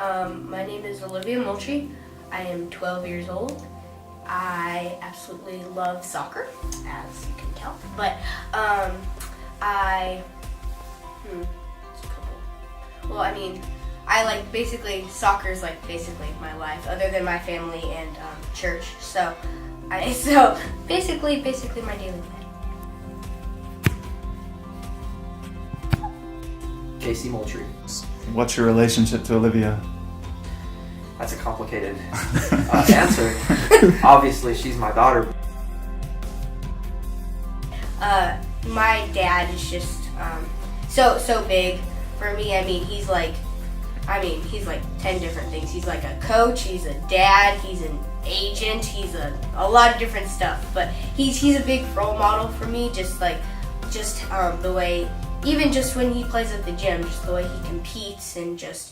My name is OLIVIA12. I am 12 years old. I absolutely love soccer, as you can tell. But I like basically soccer is like basically my life, other than my family and church. So basically my daily life. JC Moultrie. What's your relationship to Olivia? That's a complicated answer. Obviously, she's my daughter. My dad is just so big for me. He's like 10 different things. He's like a coach, he's a dad, he's an agent, he's a lot of different stuff. But he's a big role model for me, just the way, even just when he plays at the gym, just the way he competes, and just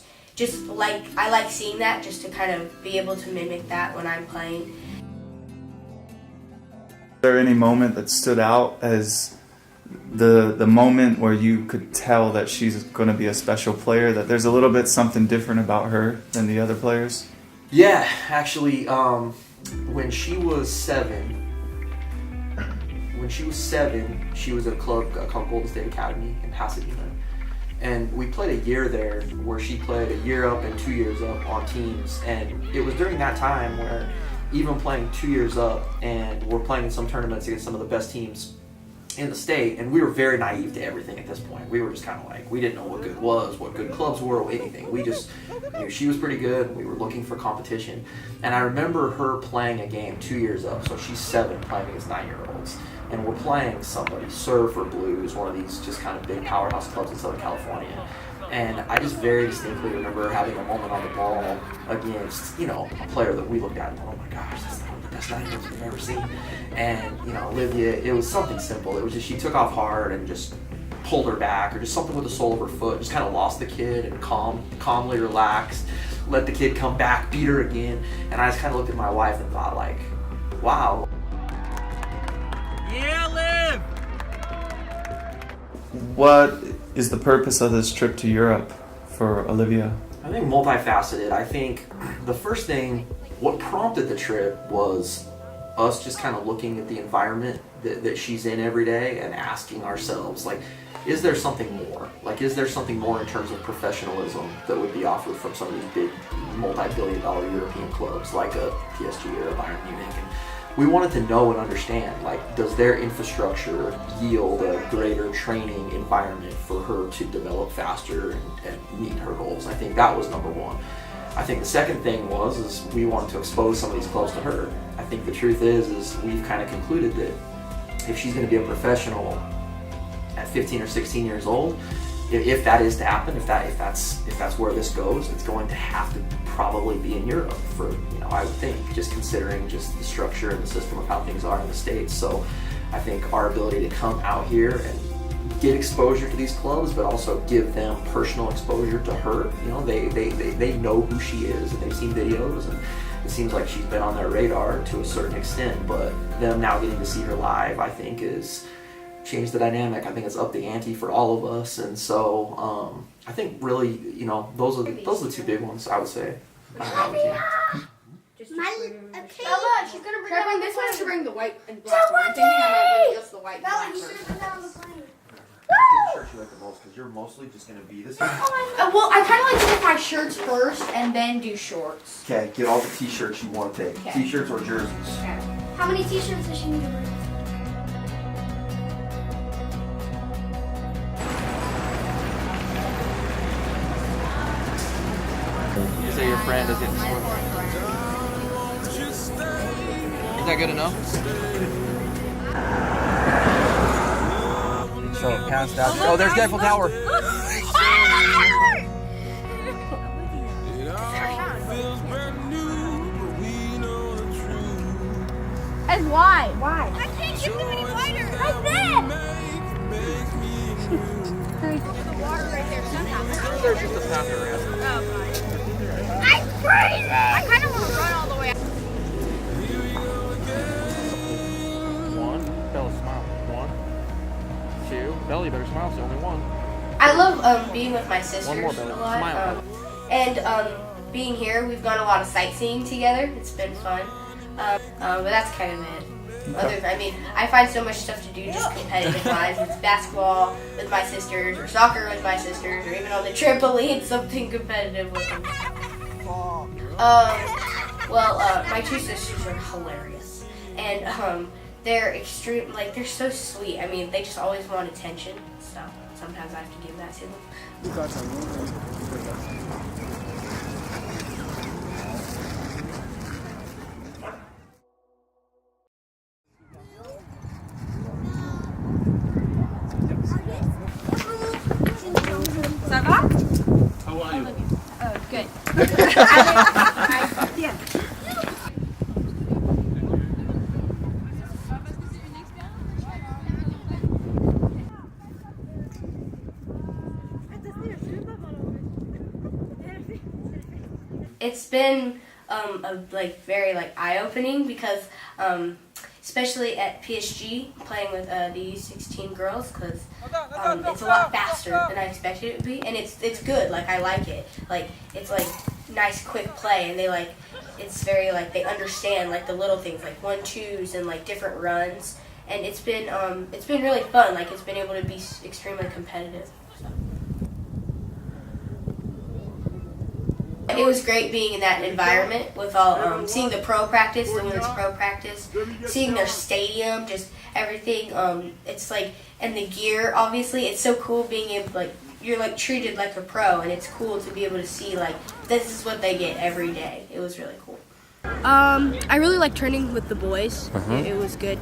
like I like seeing that, just to kind of be able to mimic that when I'm playing. Is there any moment that stood out as the moment where you could tell that she's going to be a special player, that there's a little bit something different about her than the other players? Yeah, actually, when she was 7, she was at a club called Golden State Academy in Pasadena. And we played a year there where she played a year up and 2 years up on teams. And it was during that time where even playing 2 years up, and we're playing in some tournaments against some of the best teams in the state, and we were very naive to everything at this point. We were just kind of like, we didn't know what good was, what good clubs were, or anything. We just knew she was pretty good. We were looking for competition. And I remember her playing a game 2 years up, so she's 7 playing against 9-year-olds. And we're playing somebody, Surf or Blues, one of these just kind of big powerhouse clubs in Southern California. And I just very distinctly remember having a moment on the ball against, a player that we looked at and went, oh my gosh, that's one of the best 9-year-olds we've ever seen. And, Olivia, it was something simple. It was just she took off hard and just pulled her back, or just something with the sole of her foot, just kind of lost the kid and calmly relaxed, let the kid come back, beat her again. And I just kind of looked at my wife and thought, like, wow. Yeah, Liv! What is the purpose of this trip to Europe for Olivia? I think multifaceted. I think the first thing, what prompted the trip was us just kind of looking at the environment that she's in every day and asking ourselves, like, is there something more? Like, is there something more in terms of professionalism that would be offered from some of these big multi-billion-dollar European clubs like a PSG or a Bayern Munich? And we wanted to know and understand, like, does their infrastructure yield a greater training environment for her to develop faster and meet her goals? I think that was number one. I think the second thing is we wanted to expose some of these clubs to her. I think the truth is we've kind of concluded that if she's going to be a professional at 15 or 16 years old, if that is to happen, if that's where this goes, it's going to have to probably be in Europe for, I would think, just considering just the structure and the system of how things are in the States. So I think our ability to come out here and get exposure to these clubs, but also give them personal exposure to her. They know who she is, and they've seen videos, and it seems like she's been on their radar to a certain extent, but them now getting to see her live, I think, is change the dynamic. I think it's up the ante for all of us. And so I think really, those are the two big ones, I would say. She's gonna bring this one to bring the white and black one. I'm thinking I might bring just the white and black one. What shirt you like the most? Because you're mostly just going to be this. Well, I kind of like to pick my shirts first and then do shorts. Okay, get all the t-shirts you want to take. Okay. T-shirts or jerseys. Okay. How many t-shirts does she need to wear? You say your friend is getting swim. Is that good enough? So, pants down. Oh, there's the Eiffel Tower. And why? Why? I can't get them any wider. Like this. There's the water right there somehow. There's just a path around. Oh, fine. I'm freezing. I kind of want to run all the way. One. Bella, smile. 1, 2. Bella, you better smile. It's only one. I love being with my sisters One more, a Bella. lot. Smile. And being here, we've gone a lot of sightseeing together. It's been fun. But that's kind of it. I find so much stuff to do just competitive-wise. It's basketball with my sisters, or soccer with my sisters, or even on the trampoline, something competitive with them. My two sisters are hilarious, and they're extreme. Like, they're so sweet. I mean, they just always want attention. So sometimes I have to give that to them. How are you? Oh, good. Yeah. It's been very eye-opening because especially at PSG playing with the U16 girls, because it's a lot faster than I expected it to be, and it's good. Like, I like it. Like, it's like nice quick play, and it's very they understand like the little things like 1-2s and like different runs, and it's been really fun. Like, it's been able to be extremely competitive. So. It was great being in that environment with all, seeing the pro practice, the women's pro practice, seeing their stadium, just everything. It's like, and the gear, obviously, it's so cool being able, you're treated like a pro, and it's cool to be able to see, this is what they get every day. It was really cool. I really like training with the boys. It was good.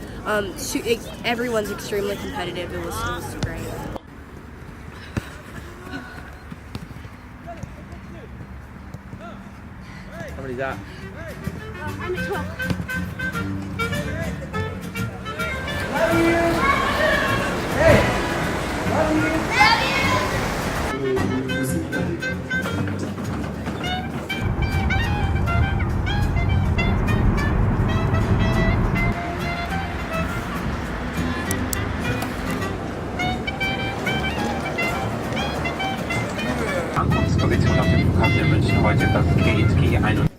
Everyone's extremely competitive. It was great. How many's that? I'm at 12. Ankunftsposition auf dem Flughafen München heute Gate G1.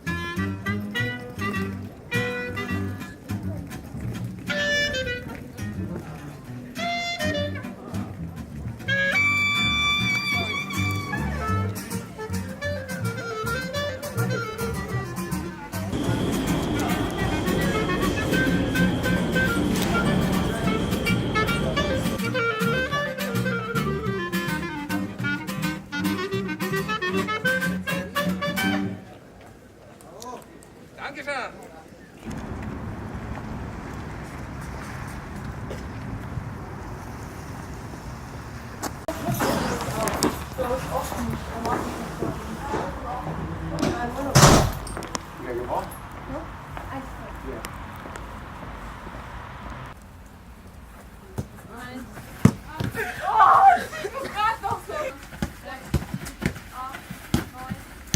Dankeschön.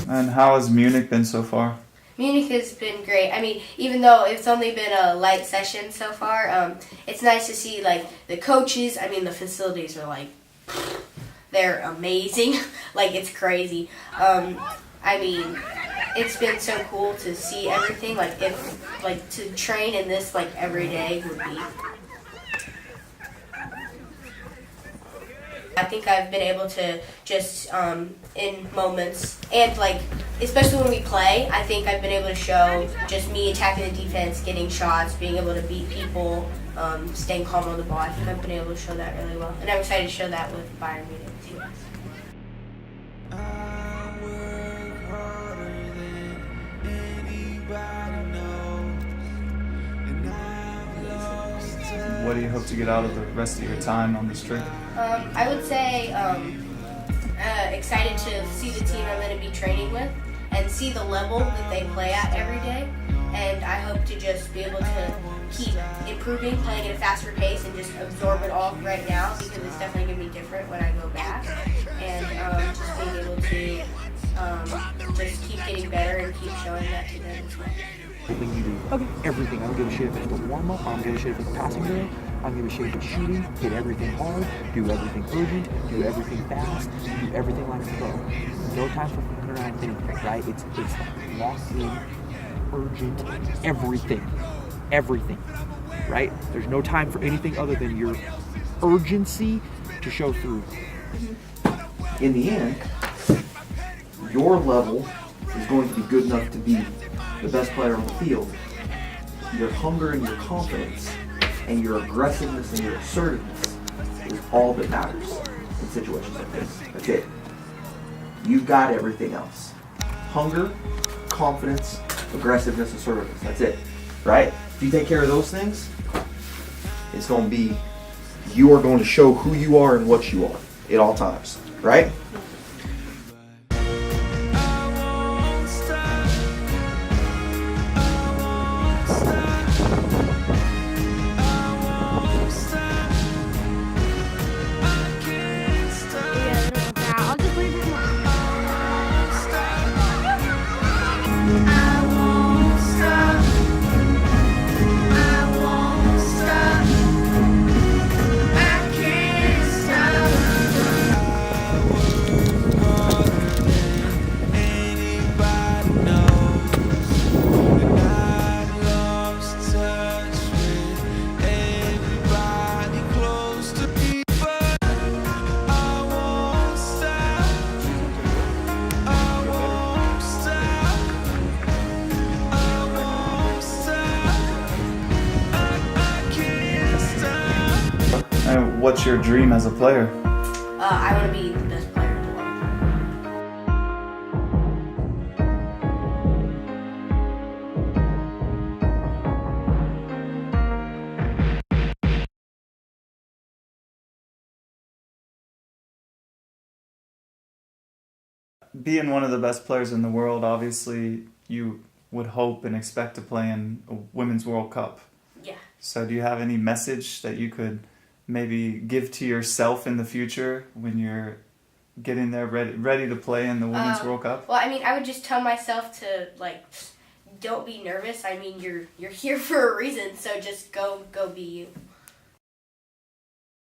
And how has Munich been so far? Munich has been great. I mean, even though it's only been a light session so far, it's nice to see the coaches. I mean, the facilities are they're amazing. It's crazy. I mean, it's been so cool to see everything. To train in this every day would be. I think I've been able to just in moments and especially when we play, I think I've been able to show just me attacking the defense, getting shots, being able to beat people, staying calm on the ball. I think I've been able to show that really well, and I'm excited to show that with Bayern Munich too. What do you hope to get out of the rest of your time on this trip? I would say excited to see the team I'm going to be training with and see the level that they play at every day. And I hope to just be able to keep improving, playing at a faster pace, and just absorb it all right now, because it's definitely going to be different when I go back. And just being able to just keep getting better and keep showing that to them as well. Everything you do. Okay. Everything. I don't give a shit if it's the warm-up. I don't give a shit if it's passing game. I don't give a shit if it's shooting. Hit everything hard. Do everything urgent. Do everything fast. Do everything like a pro. No time for turnaround thing, right? It's like locked in, urgent, everything, right? There's no time for anything other than your urgency to show through. In the end, your level is going to be good enough to be the best player on the field. Your hunger and your confidence and your aggressiveness and your assertiveness is all that matters in situations like this. That's it. You've got everything else. Hunger, confidence, aggressiveness, assertiveness. That's it. Right? If you take care of those things, it's going to be, you are going to show who you are and what you are at all times. Right? I'll just leave it. And what's your dream as a player? I want to be the best player in the world. Being one of the best players in the world, obviously, you would hope and expect to play in a Women's World Cup. Yeah. So do you have any message that you could maybe give to yourself in the future when you're getting there ready to play in the Women's World Cup? Well, I mean, I would just tell myself to, like, don't be nervous. I mean, you're here for a reason, so just go be you.